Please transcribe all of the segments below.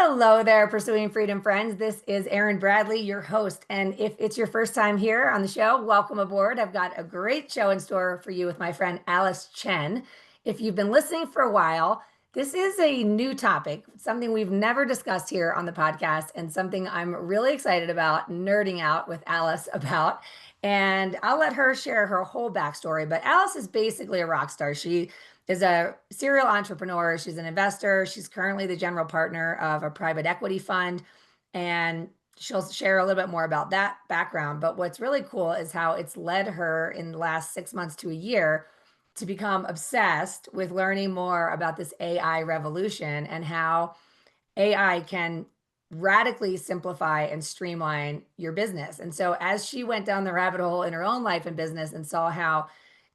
Hello there, Pursuing Freedom friends. This is Erin Bradley, your host. And if it's your first time here on the show, welcome aboard. I've got a great show in store for you with my friend Alice Chen. If you've been listening for a while, this is a new topic, something we've never discussed here on the podcast, and something I'm really excited about nerding out with Alice about. And I'll let her share her whole backstory. But Alice is basically a rock star. She is a serial entrepreneur. She's an investor. She's currently the general partner of a private equity fund. And she'll share a little bit more about that background. But what's really cool is how it's led her in the last 6 months to a year to become obsessed with learning more about this AI revolution and how AI can radically simplify and streamline your business. And so as she went down the rabbit hole in her own life and business and saw how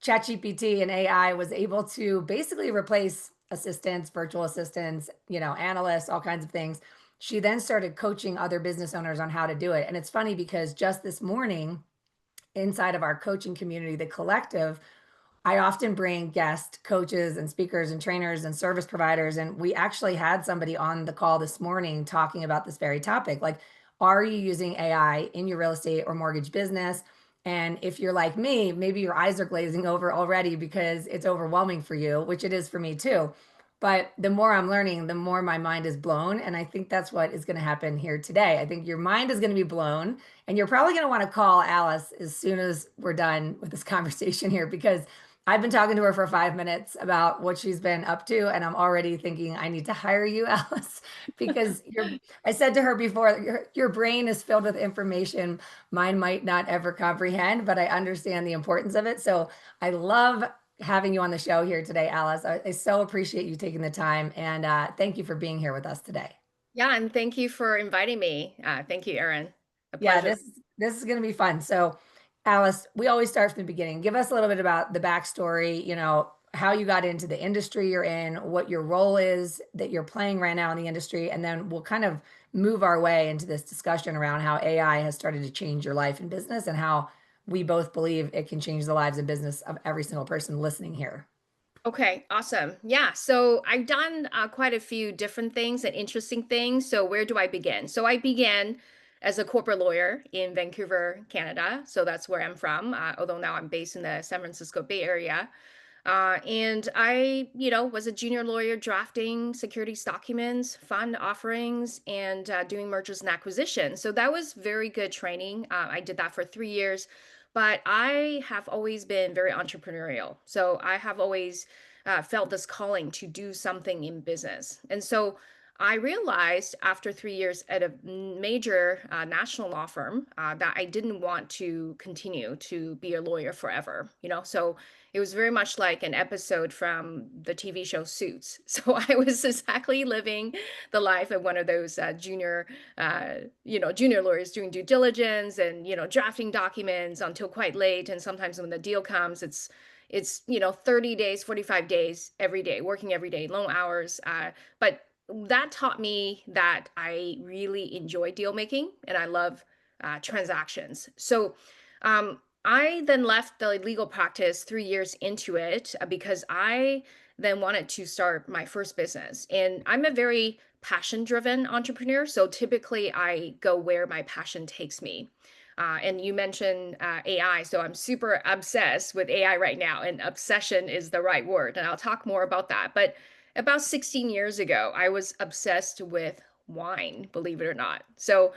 ChatGPT and AI was able to basically replace assistants, virtual assistants, analysts, all kinds of things, she then started coaching other business owners on how to do it. And it's funny because just this morning, inside of our coaching community, the collective, I often bring guest coaches and speakers and trainers and service providers. And we actually had somebody on the call this morning talking about this very topic. Like, are you using AI in your real estate or mortgage business? And if you're like me, maybe your eyes are glazing over already because it's overwhelming for you, which it is for me too. But the more I'm learning, the more my mind is blown. And I think that's what is going to happen here today. I think your mind is going to be blown. And you're probably going to want to call Alice as soon as we're done with this conversation here because I've been talking to her for 5 minutes about what she's been up to, and I'm already thinking I need to hire you, Alice, because I said to her before, your brain is filled with information mine might not ever comprehend, but I understand the importance of it. So I love having you on the show here today, Alice. I so appreciate you taking the time, and thank you for being here with us today. Yeah, and thank you for inviting me. Thank you, Erin. A Yeah, pleasure. this is going to be fun. So, Alice, we always start from the beginning. Give us a little bit about the backstory, how you got into the industry you're in, what your role is that you're playing right now in the industry, and then we'll kind of move our way into this discussion around how AI has started to change your life and business and how we both believe it can change the lives and business of every single person listening here. Okay, awesome. Yeah, so I've done quite a few different things and interesting things. So where do I begin? So I began as a corporate lawyer in Vancouver, Canada. So that's where I'm from, although now I'm based in the San Francisco Bay Area. And I, was a junior lawyer drafting securities documents, fund offerings, and doing mergers and acquisitions. So that was very good training. I did that for 3 years, but I have always been very entrepreneurial. So I have always felt this calling to do something in business. And so I realized after 3 years at a major national law firm that I didn't want to continue to be a lawyer forever. So it was very much like an episode from the TV show Suits. So I was exactly living the life of one of those junior lawyers doing due diligence and drafting documents until quite late. And sometimes when the deal comes, it's 30 days, 45 days every day, working every day, long hours. But that taught me that I really enjoy deal making and I love transactions. So um, I then left the legal practice 3 years into it because I then wanted to start my first business. And I'm a very passion driven entrepreneur. So typically I go where my passion takes me. And you mentioned AI. So I'm super obsessed with AI right now, and obsession is the right word. And I'll talk more about that. But about 16 years ago, I was obsessed with wine, believe it or not. So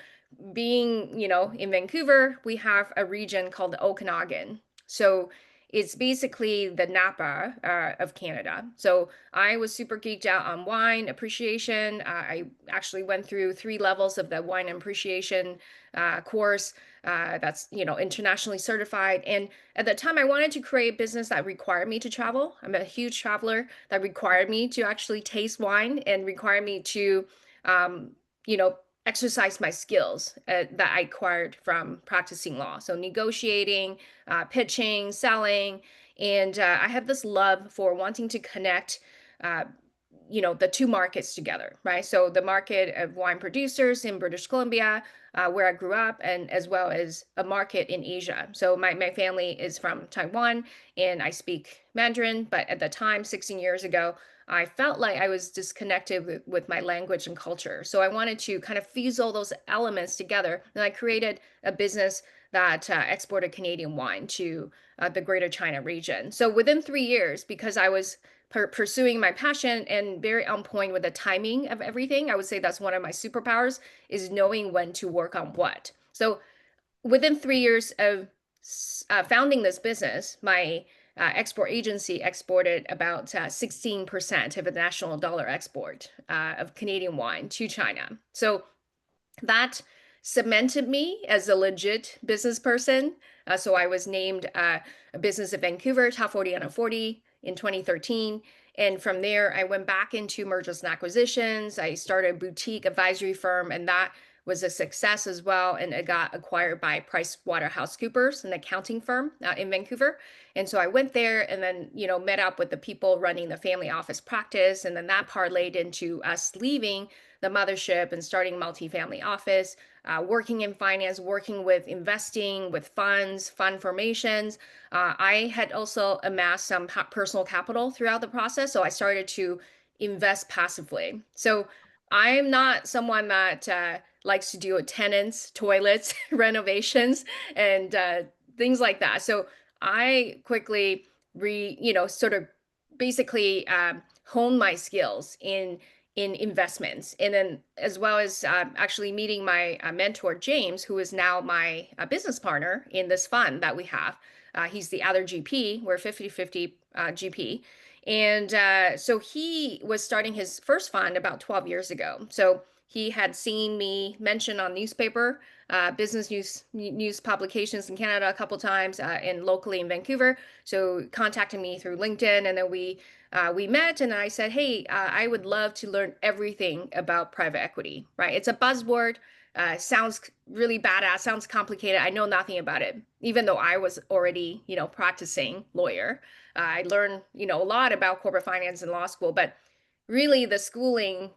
being, in Vancouver, we have a region called the Okanagan. So it's basically the Napa of Canada. So I was super geeked out on wine appreciation. I actually went through 3 levels of the wine appreciation course. That's internationally certified. And at the time, I wanted to create a business that required me to travel. I'm a huge traveler that required me to actually taste wine and required me to, um, you know, exercise my skills that I acquired from practicing law. So negotiating, pitching, selling, and I have this love for wanting to connect. Uh, the two markets together, right? So the market of wine producers in British Columbia, where I grew up, and as well as a market in Asia. So my family is from Taiwan and I speak Mandarin, but at the time, 16 years ago, I felt like I was disconnected with my language and culture. So I wanted to kind of fuse all those elements together. And I created a business that exported Canadian wine to the Greater China region. So within 3 years, because I was pursuing my passion and very on point with the timing of everything, I would say that's one of my superpowers is knowing when to work on what. So within 3 years of founding this business, my export agency exported about 16% of the national dollar export of Canadian wine to China. So that cemented me as a legit business person. So I was named a business of Vancouver, top 40 under 40 in 2013. And from there, I went back into mergers and acquisitions. I started a boutique advisory firm, and that was a success as well. And it got acquired by PricewaterhouseCoopers, an accounting firm in Vancouver. And so I went there and then, met up with the people running the family office practice. And then that parlayed into us leaving the mothership and starting multifamily office, working in finance, working with investing, with funds, fund formations. I had also amassed some personal capital throughout the process. So I started to invest passively. So I'm not someone that likes to do tenants, toilets, renovations, and things like that. So I quickly sort of basically hone my skills in investments, and then as well as actually meeting my mentor James, who is now my business partner in this fund that we have. He's the other GP. We're 50-50 GP. And so he was starting his first fund about 12 years ago. So he had seen me mention on newspaper, business news publications in Canada a couple times, and locally in Vancouver. So contacted me through LinkedIn, and then we met, and I said, "Hey, I would love to learn everything about private equity." Right? It's a buzzword. Sounds really badass. Sounds complicated. I know nothing about it, even though I was already, practicing lawyer. I learned, a lot about corporate finance in law school, but really the schooling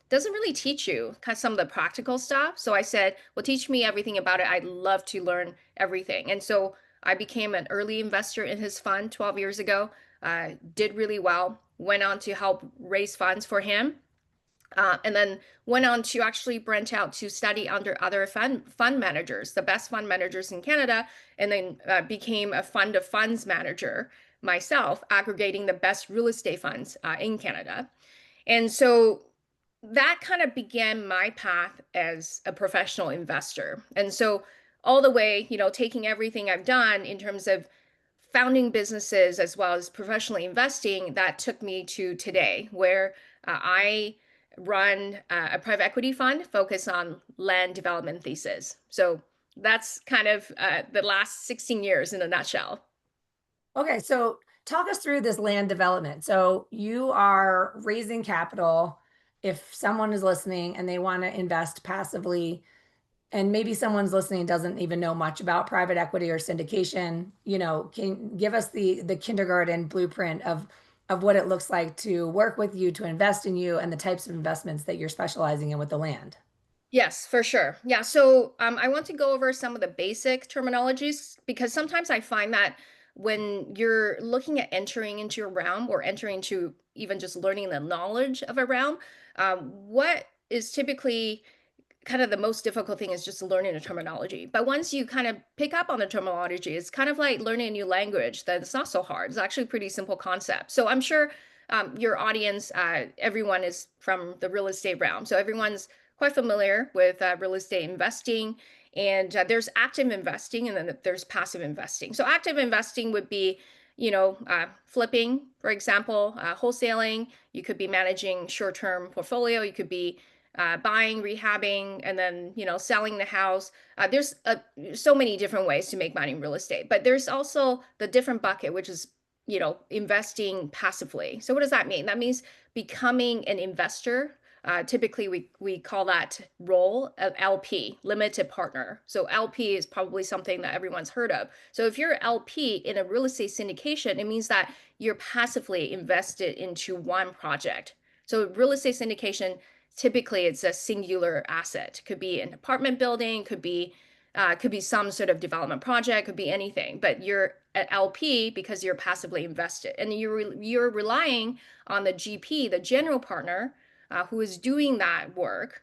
doesn't really teach you kind of some of the practical stuff. So I said, well, teach me everything about it. I'd love to learn everything. And so I became an early investor in his fund 12 years ago, did really well, went on to help raise funds for him. And then went on to actually branch out to study under other fund managers, the best fund managers in Canada, and then became a fund of funds manager myself, aggregating the best real estate funds in Canada. And so that kind of began my path as a professional investor. And so all the way, taking everything I've done in terms of founding businesses as well as professionally investing, that took me to today, where I run a private equity fund focused on land development thesis. So that's kind of the last 16 years in a nutshell. Okay, so talk us through this land development. So you are raising capital. If someone is listening and they want to invest passively, and maybe someone's listening doesn't even know much about private equity or syndication, can give us the kindergarten blueprint of what it looks like to work with you, to invest in you, and the types of investments that you're specializing in with the land. Yes, for sure. Yeah. So I want to go over some of the basic terminologies because sometimes I find that when you're looking at entering into a realm or entering into even just learning the knowledge of a realm, what is typically kind of the most difficult thing is just learning the terminology. But once you kind of pick up on the terminology, it's kind of like learning a new language that it's not so hard. It's actually a pretty simple concept. So I'm sure your audience, everyone is from the real estate realm. So everyone's quite familiar with real estate investing. And there's active investing and then there's passive investing. So active investing would be, flipping, for example, wholesaling. You could be managing short-term portfolio. You could be buying, rehabbing, and then selling the house. There's so many different ways to make money in real estate, but there's also the different bucket, which is investing passively. So what does that mean? That means becoming an investor. Typically, we call that role of LP, limited partner. So LP is probably something that everyone's heard of. So if you're LP in a real estate syndication, it means that you're passively invested into one project. So real estate syndication, typically it's a singular asset. Could be an apartment building, could be Could be some sort of development project, could be anything, but you're an LP because you're passively invested, and you're relying on the GP, the general partner, who is doing that work.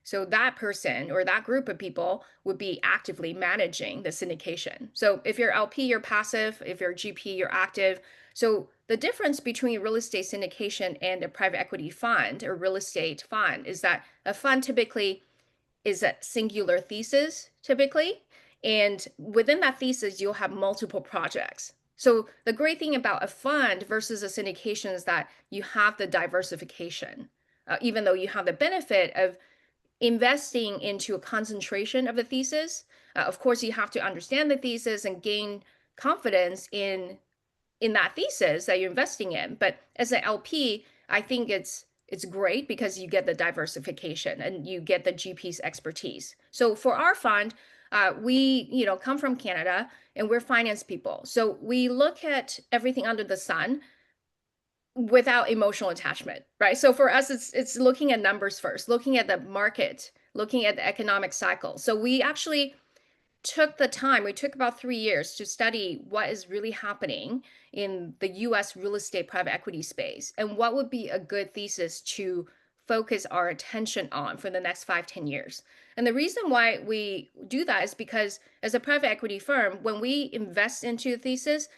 So that person or that group of people would be actively managing the syndication. So if you're LP, you're passive. If you're GP, you're active. So the difference between real estate syndication and a private equity fund or real estate fund is that a fund typically is a singular thesis typically. And within that thesis, you'll have multiple projects. So the great thing about a fund versus a syndication is that you have the diversification, even though you have the benefit of investing into a concentration of a thesis. Of course, you have to understand the thesis and gain confidence in that thesis that you're investing in. But as an LP, I think it's great because you get the diversification and you get the GP's expertise. So for our fund, we come from Canada and we're finance people. So we look at everything under the sun without emotional attachment, right? So for us, it's looking at numbers first, looking at the market, looking at the economic cycle. So we actually took the time, we took about 3 years to study what is really happening in the US real estate private equity space and what would be a good thesis to focus our attention on for the next 5, 10 years. And the reason why we do that is because as a private equity firm, when we invest into a thesis,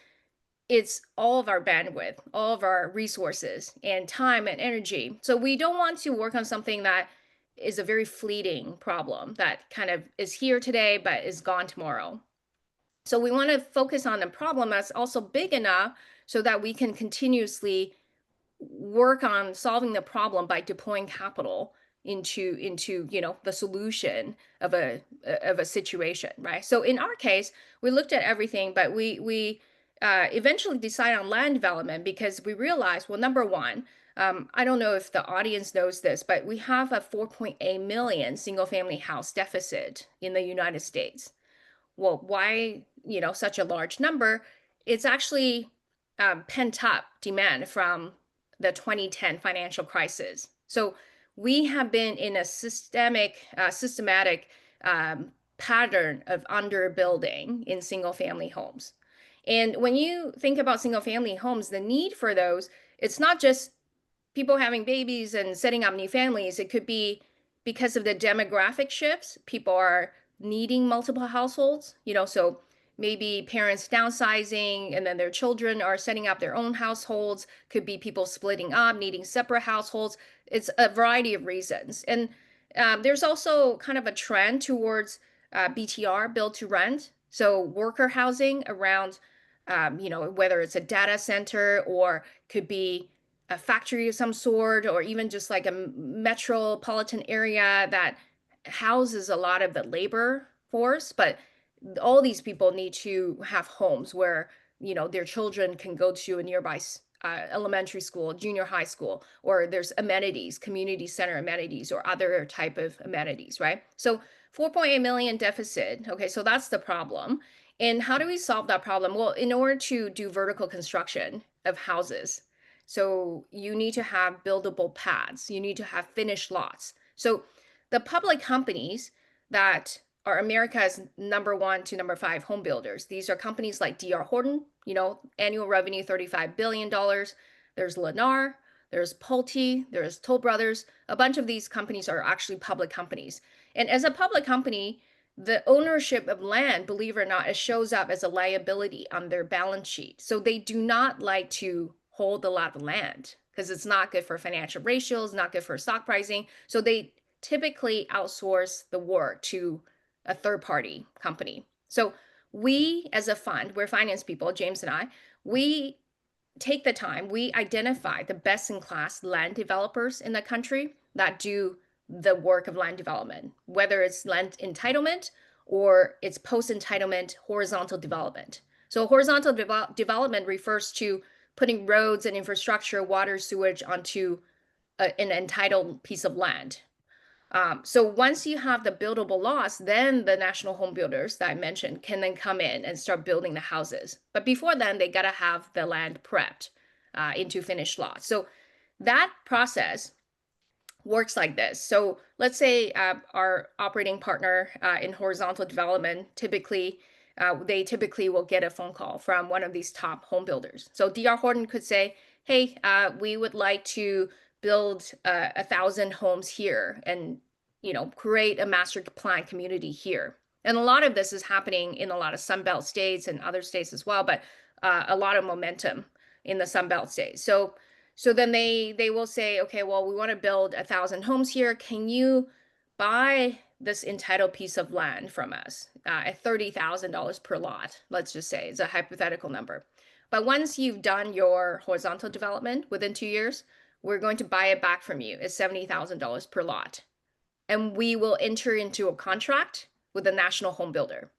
it's all of our bandwidth, all of our resources and time and energy. So we don't want to work on something that is a very fleeting problem that kind of is here today but is gone tomorrow. So we want to focus on a problem that's also big enough so that we can continuously work on solving the problem by deploying capital into the solution of a situation, right? So in our case, we looked at everything, but we eventually decided on land development because we realized, well, number one, I don't know if the audience knows this, but we have a 4.8 million single family house deficit in the United States. Well, why, such a large number? It's actually pent up demand from the 2010 financial crisis. So we have been in a systematic pattern of underbuilding in single family homes. And when you think about single family homes, the need for those, it's not just people having babies and setting up new families. It could be because of the demographic shifts. People are needing multiple households, so maybe parents downsizing and then their children are setting up their own households. Could be people splitting up, needing separate households. It's a variety of reasons. And there's also kind of a trend towards BTR, build to rent. So worker housing around, whether it's a data center or could be a factory of some sort, or even just like a metropolitan area that houses a lot of the labor force. But all these people need to have homes where, their children can go to a nearby elementary school, junior high school, or there's amenities, community center amenities, or other type of amenities, right? So 4.8 million deficit. Okay, so that's the problem. And how do we solve that problem? Well, in order to do vertical construction of houses, so you need to have buildable pads, you need to have finished lots. So the public companies that are America's number 1 to number 5 home builders, these are companies like D.R. Horton, annual revenue $35 billion. There's Lennar, there's Pulte, there's Toll Brothers. A bunch of these companies are actually public companies. And as a public company, the ownership of land, believe it or not, it shows up as a liability on their balance sheet. So they do not like to hold a lot of land because it's not good for financial ratios, not good for stock pricing. So they typically outsource the work to a third party company. So we, as a fund, we're finance people, James and I, we take the time, we identify the best in class land developers in the country that do the work of land development, whether it's land entitlement or it's post entitlement horizontal development. So horizontal development refers to putting roads and infrastructure, water, sewage onto an entitled piece of land. So once you have the buildable lots, then the national home builders that I mentioned can then come in and start building the houses. But before then, they got to have the land prepped into finished lots. So that process works like this. So let's say our operating partner in horizontal development typically they typically will get a phone call from one of these top home builders. So DR Horton could say, "Hey, we would like to build 1,000 homes here, and create a master plan community here." And a lot of this is happening in a lot of Sunbelt states and other states as well, but a lot of momentum in the Sunbelt states. So then they will say, okay, well, we want to build 1,000 homes here. Can you buy this entitled piece of land from us at $30,000 per lot? Let's just say it's a hypothetical number. But once you've done your horizontal development within 2 years, we're going to buy it back from you at $70,000 per lot. And we will enter into a contract with a national home builder.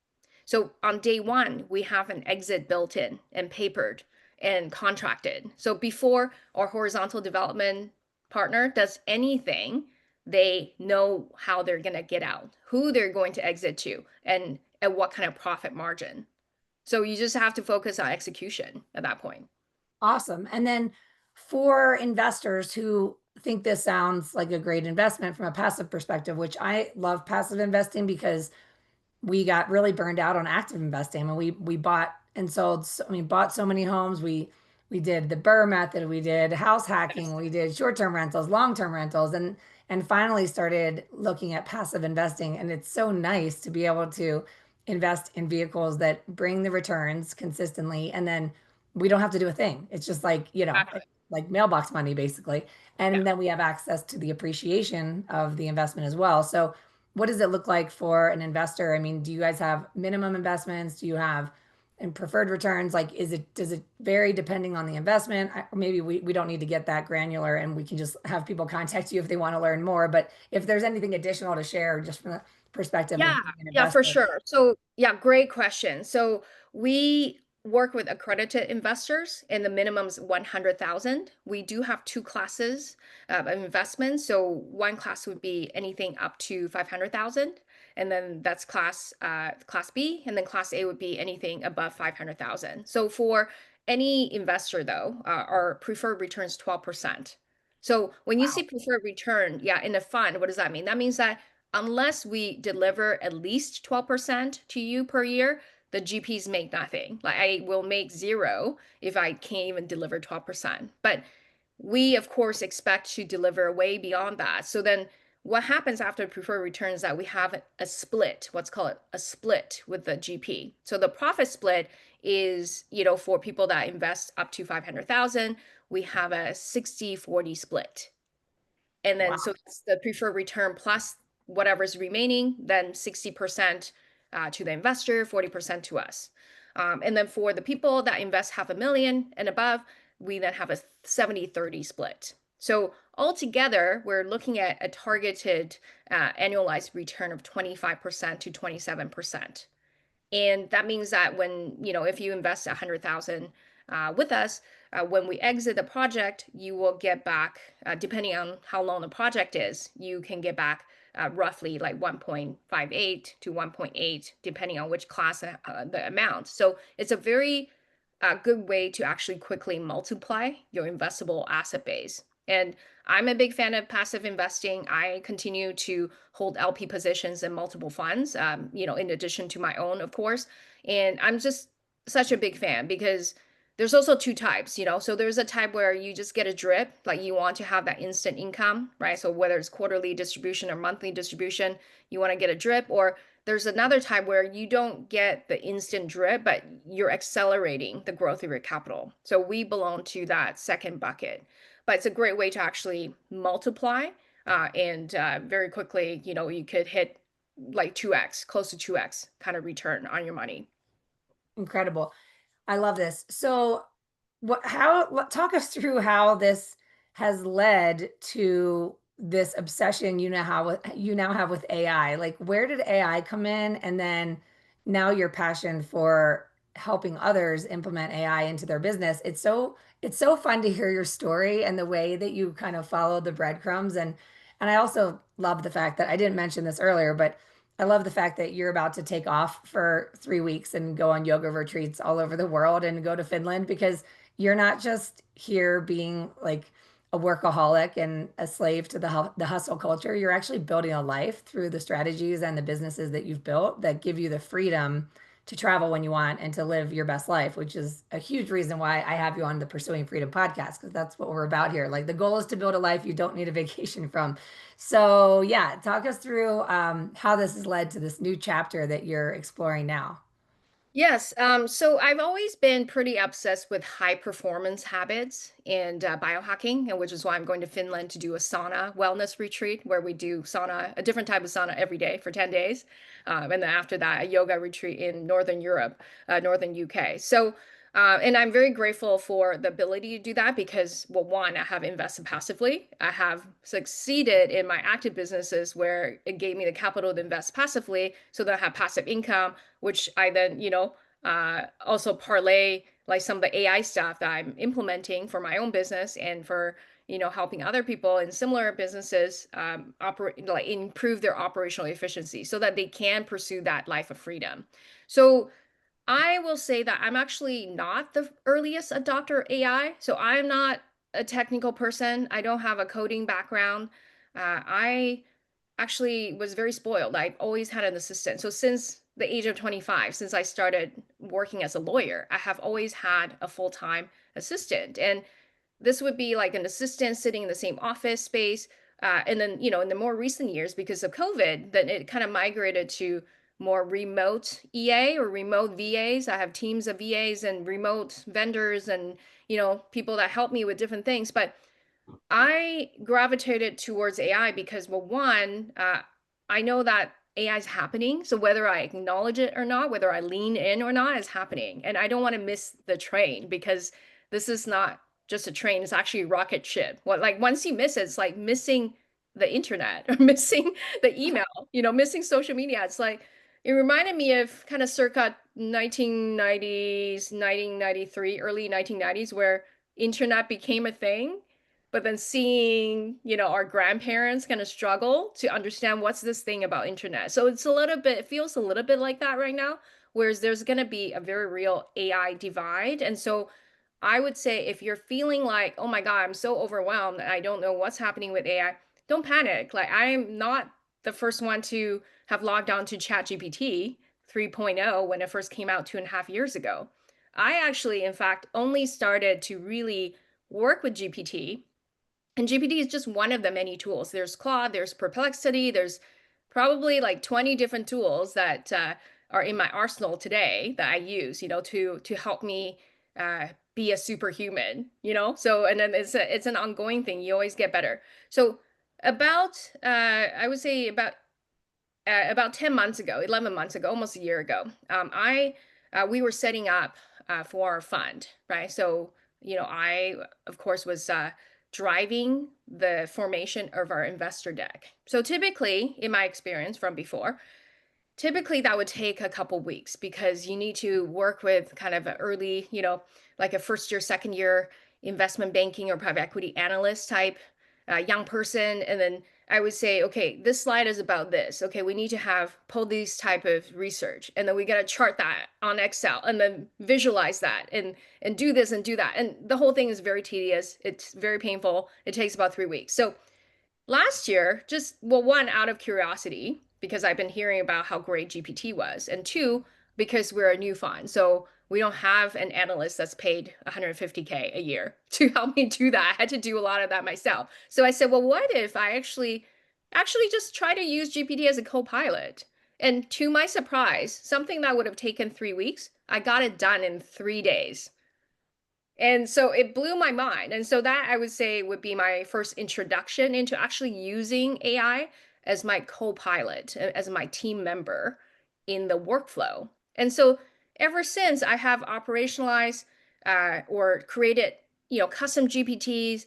So on day one, we have an exit built in and papered and contracted. So before our horizontal development partner does anything, they know how they're going to get out, who they're going to exit to, and at what kind of profit margin. So you just have to focus on execution at that point. Awesome. And then for investors who think this sounds like a great investment from a passive perspective, which I love passive investing because we got really burned out on active investing. I mean, we bought and sold. Bought so many homes. We did the Burr method. We did house hacking. Yes. We did short term rentals, long term rentals, and finally started looking at passive investing. And it's so nice to be able to invest in vehicles that bring the returns consistently, and then we don't have to do a thing. It's just like Exactly. like mailbox money basically, Yeah. and then we have access to the appreciation of the investment as well. So what does it look like for an investor? I mean, do you guys have minimum investments? Do you have and preferred returns? Like, does it vary depending on the investment? Maybe we don't need to get that granular and we can just have people contact you if they want to learn more. But if there's anything additional to share, just from the perspective Yeah, of being an yeah, for investor. sure. So, yeah, great question. So, we work with accredited investors, and the minimum's 100,000. We do have two classes of investments. So, one class would be anything up to 500,000, and then that's class B, and then class A would be anything above 500,000. So, for any investor though, our preferred return is 12%. So, when you see Wow. preferred return, yeah, in a fund, what does that mean? That means that unless we deliver at least 12% to you per year, the GPs make nothing. Like I will make zero if I can't even deliver 12%. But we, of course, expect to deliver way beyond that. So then what happens after preferred return is that we have a split, what's called a split with the GP. So the profit split is, for people that invest up to 500,000, we have a 60-40 split. And then Wow. so it's the preferred return plus whatever's remaining, then 60% to the investor, 40% to us. And then for the people that invest 500,000 and above, we then have a 70-30 split. So altogether, we're looking at a targeted annualized return of 25% to 27%. And that means that if you invest 100,000 with us, when we exit the project, you will get back, depending on how long the project is, you can get back roughly like 1.58 to 1.8, depending on which class the amount. So it's a very good way to actually quickly multiply your investable asset base. And I'm a big fan of passive investing. I continue to hold LP positions in multiple funds, in addition to my own, of course. And I'm just such a big fan because there's also two types. So there's a type where you just get a drip, like you want to have that instant income, right? So whether it's quarterly distribution or monthly distribution, you want to get a drip, or there's another type where you don't get the instant drip, but you're accelerating the growth of your capital. So we belong to that second bucket. But it's a great way to actually multiply and very quickly, you could hit like 2x, close to 2x kind of return on your money. Incredible. I love this. So, talk us through how this has led to this obsession you now have with AI. Like, where did AI come in, and then now your passion for helping others implement AI into their business. It's so fun to hear your story and the way that you kind of follow the breadcrumbs, and I also love the fact that I didn't mention this earlier, but I love the fact that you're about to take off for 3 weeks and go on yoga retreats all over the world and go to Finland, because you're not just here being like a workaholic and a slave to the hustle culture. You're actually building a life through the strategies and the businesses that you've built that give you the freedom to travel when you want and to live your best life, which is a huge reason why I have you on the Pursuing Freedom podcast, because that's what we're about here. Like the goal is to build a life you don't need a vacation from. So, yeah, talk us through how this has led to this new chapter that you're exploring now. Yes. So I've always been pretty obsessed with high performance habits and biohacking, and which is why I'm going to Finland to do a sauna wellness retreat where we do sauna, a different type of sauna every day for 10 days. And then after that, a yoga retreat in Northern Europe, Northern UK. And I'm very grateful for the ability to do that because, well, one, I have invested passively. I have succeeded in my active businesses where it gave me the capital to invest passively so that I have passive income, which I then, also parlay like some of the AI stuff that I'm implementing for my own business and for, helping other people in similar businesses operate, like improve their operational efficiency so that they can pursue that life of freedom. So I will say that I'm actually not the earliest adopter of AI. So I'm not a technical person. I don't have a coding background. I actually was very spoiled. I've always had an assistant. So since the age of 25, since I started working as a lawyer, I have always had a full-time assistant. And this would be like an assistant sitting in the same office space. And then, in the more recent years, because of COVID, then it kind of migrated to more remote EA or remote VAs. I have teams of VAs and remote vendors and, people that help me with different things. But I gravitated towards AI because, well, one, I know that AI is happening. So whether I acknowledge it or not, whether I lean in or not, it's happening. And I don't want to miss the train because this is not just a train, it's actually a rocket ship. What like once you miss it, it's like missing the internet or missing the email, missing social media. It's like it reminded me of kind of circa 1990s, 1993, early 1990s, where internet became a thing, but then seeing, our grandparents kind of struggle to understand what's this thing about internet. So it feels a little bit like that right now, whereas there's going to be a very real AI divide. And so I would say if you're feeling like, oh my God, I'm so overwhelmed and I don't know what's happening with AI, don't panic. Like I'm not the first one to have logged on to ChatGPT 3.0 when it first came out 2.5 years ago. I actually, in fact, only started to really work with GPT, and GPT is just one of the many tools. There's Claude, there's Perplexity, there's probably like 20 different tools that are in my arsenal today that I use, to help me be a superhuman, So and then it's an ongoing thing. You always get better. So I would say about 10 months ago, 11 months ago, almost a year ago, I we were setting up for our fund, right? So, I, of course, was driving the formation of our investor deck. So typically, in my experience from before, typically that would take a couple weeks because you need to work with kind of an early, like a first year, second year investment banking or private equity analyst type young person. And then I would say, okay, this slide is about this. Okay, we need to have pull these type of research, and then we got to chart that on Excel, and then visualize that, and do this and do that. And the whole thing is very tedious. It's very painful. It takes about 3 weeks. So last year, just, well, one, out of curiosity, because I've been hearing about how great GPT was, and two, because we're a new fund. So we don't have an analyst that's paid 150K a year to help me do that. I had to do a lot of that myself. So I said, well, what if I actually just try to use GPT as a co-pilot? And to my surprise, something that would have taken 3 weeks, I got it done in 3 days. And so it blew my mind. And so that I would say would be my first introduction into actually using AI as my co-pilot, as my team member in the workflow. And so ever since I have operationalized or created, custom GPTs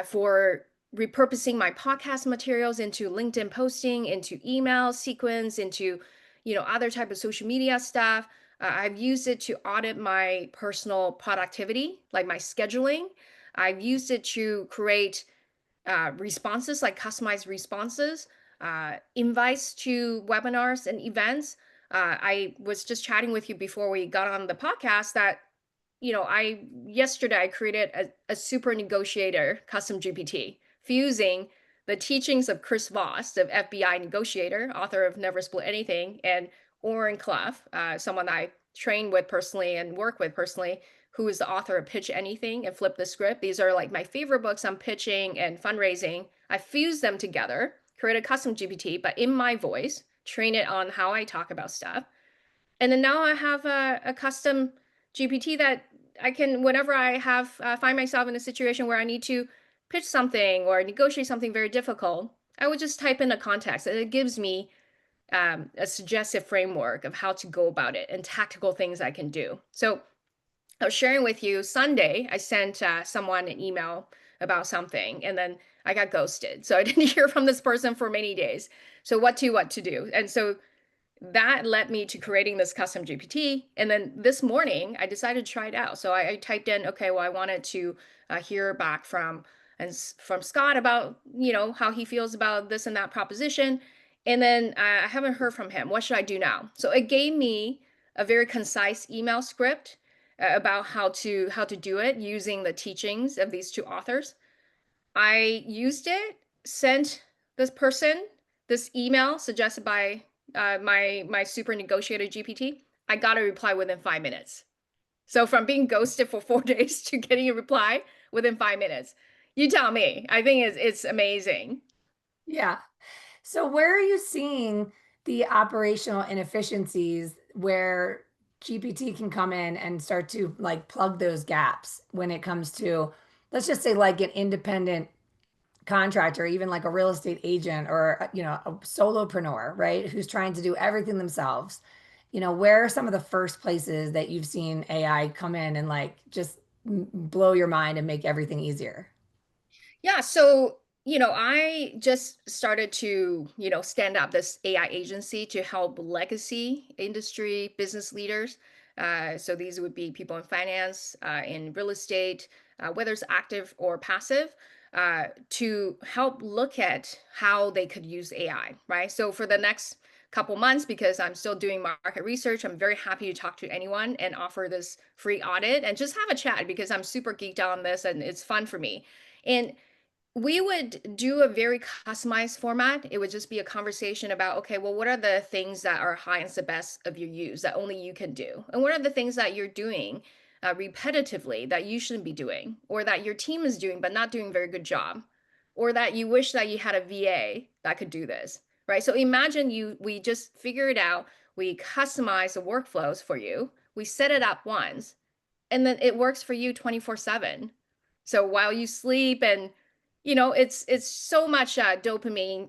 for repurposing my podcast materials into LinkedIn posting, into email sequence, into, other type of social media stuff. I've used it to audit my personal productivity, like my scheduling. I've used it to create responses, like customized responses, invites to webinars and events. I was just chatting with you before we got on the podcast that I yesterday I created a super negotiator custom GPT fusing the teachings of Chris Voss, the FBI negotiator, author of Never Split Anything, and Oren Clough, someone I train with personally and work with personally, who is the author of Pitch Anything and Flip the Script. These are like my favorite books on pitching and fundraising. I fused them together, create a custom GPT, but in my voice, train it on how I talk about stuff. And then now I have a custom GPT that I can, whenever I have find myself in a situation where I need to pitch something or negotiate something very difficult, I would just type in a context, and it gives me a suggestive framework of how to go about it and tactical things I can do. So I was sharing with you Sunday, I sent someone an email about something, and then I got ghosted. So I didn't hear from this person for many days. So what to do? And so that led me to creating this custom GPT. And then this morning, I decided to try it out. So I typed in, okay, well, I wanted to hear back from Scott about how he feels about this and that proposition. And then I haven't heard from him. What should I do now? So it gave me a very concise email script about how to do it using the teachings of these two authors. I used it, sent this person this email suggested by my super negotiator GPT. I got a reply within 5 minutes. So from being ghosted for 4 days to getting a reply within 5 minutes. You tell me. I think it's amazing. Yeah. So where are you seeing the operational inefficiencies where GPT can come in and start to like plug those gaps when it comes to, let's just say like an independent contractor, even like a real estate agent or, a solopreneur, right? Who's trying to do everything themselves. Where are some of the first places that you've seen AI come in and like just blow your mind and make everything easier? Yeah, so, I just started to, stand up this AI agency to help legacy industry business leaders. So these would be people in finance, in real estate, whether it's active or passive, to help look at how they could use AI, right? So for the next couple months, because I'm still doing market research, I'm very happy to talk to anyone and offer this free audit and just have a chat because I'm super geeked out on this and it's fun for me. And we would do a very customized format. It would just be a conversation about, okay, well, what are the things that are highest the best of your use that only you can do? And what are the things that you're doing repetitively that you shouldn't be doing, or that your team is doing but not doing a very good job, or that you wish that you had a VA that could do this, right? So imagine we just figure it out, we customize the workflows for you, we set it up once, and then it works for you 24/7. So while you sleep and it's so much dopamine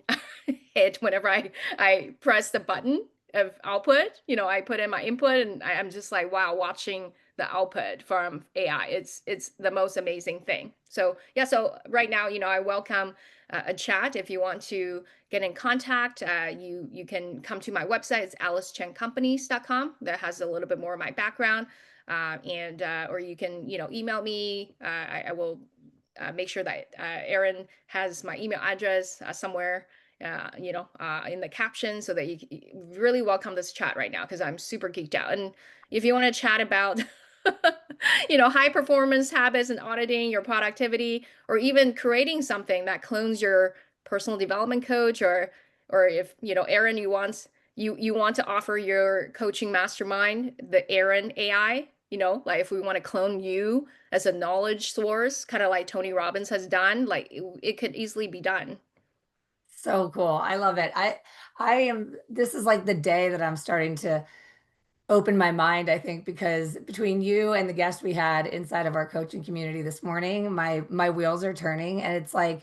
hit whenever I press the button of output. I put in my input and I'm just like, wow, watching the output from AI. It's the most amazing thing. So yeah, so right now, I welcome a chat. If you want to get in contact, you can come to my website. It's alicechencompanies.com. That has a little bit more of my background. And or you can email me. I will make sure that Aaron has my email address somewhere, in the caption, so that you really welcome this chat right now because I'm super geeked out. And if you want to chat about, high performance habits and auditing your productivity, or even creating something that clones your personal development coach, or if Aaron, you want to offer your coaching mastermind, the Aaron AI. Like if we want to clone you as a knowledge source, kind of like Tony Robbins has done, like it could easily be done. So cool. I love it. This is like the day that I'm starting to open my mind, I think, because between you and the guest we had inside of our coaching community this morning, my wheels are turning. And it's like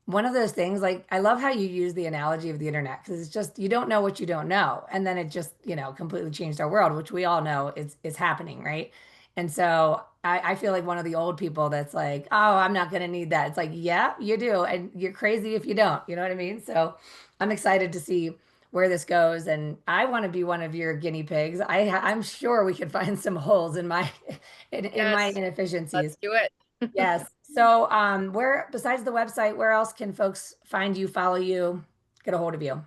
one of those things, like I love how you use the analogy of the internet because it's just you don't know what you don't know. And then it just, completely changed our world, which we all know is happening, right? And so I feel like one of the old people that's like, oh, I'm not gonna need that. It's like, yeah, you do, and you're crazy if you don't. You know what I mean? So I'm excited to see where this goes, and I want to be one of your guinea pigs. I'm sure we could find some holes in my in my Yes, let's inefficiencies. do it. Yes. So where besides the website, where else can folks find you, follow you, get a hold of you?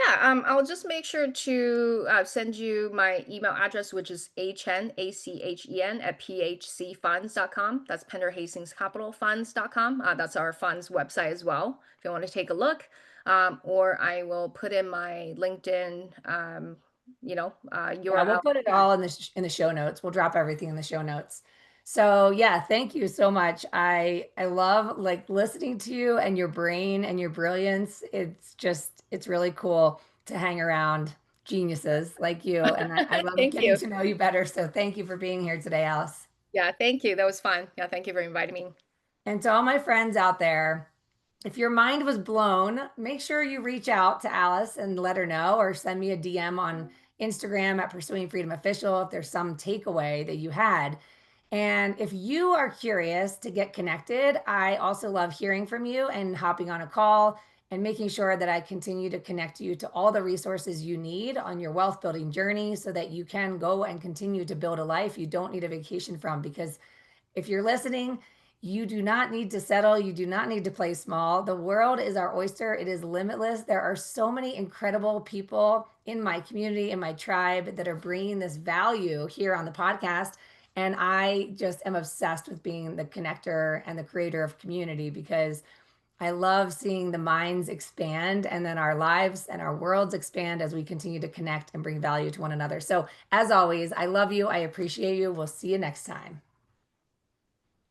Yeah, I'll just make sure to send you my email address, which is achen, ACHEN, at phcfunds.com. That's Pender Hastings Capital Funds.com. That's our funds website as well, if you want to take a look. Or I will put in my LinkedIn, Yeah, we'll URL. put it all in the show notes. We'll drop everything in the show notes. So yeah, thank you so much. I love like listening to you and your brain and your brilliance. It's really cool to hang around geniuses like you. And I love Thank getting you. to know you better. So thank you for being here today, Alice. Yeah, thank you. That was fun. Yeah, thank you for inviting me. And to all my friends out there, if your mind was blown, make sure you reach out to Alice and let her know, or send me a DM on Instagram at Pursuing Freedom Official if there's some takeaway that you had. And if you are curious to get connected, I also love hearing from you and hopping on a call and making sure that I continue to connect you to all the resources you need on your wealth building journey so that you can go and continue to build a life you don't need a vacation from. Because if you're listening, you do not need to settle. You do not need to play small. The world is our oyster, it is limitless. There are so many incredible people in my community, in my tribe, that are bringing this value here on the podcast. And I just am obsessed with being the connector and the creator of community because I love seeing the minds expand and then our lives and our worlds expand as we continue to connect and bring value to one another. So, as always, I love you. I appreciate you. We'll see you next time.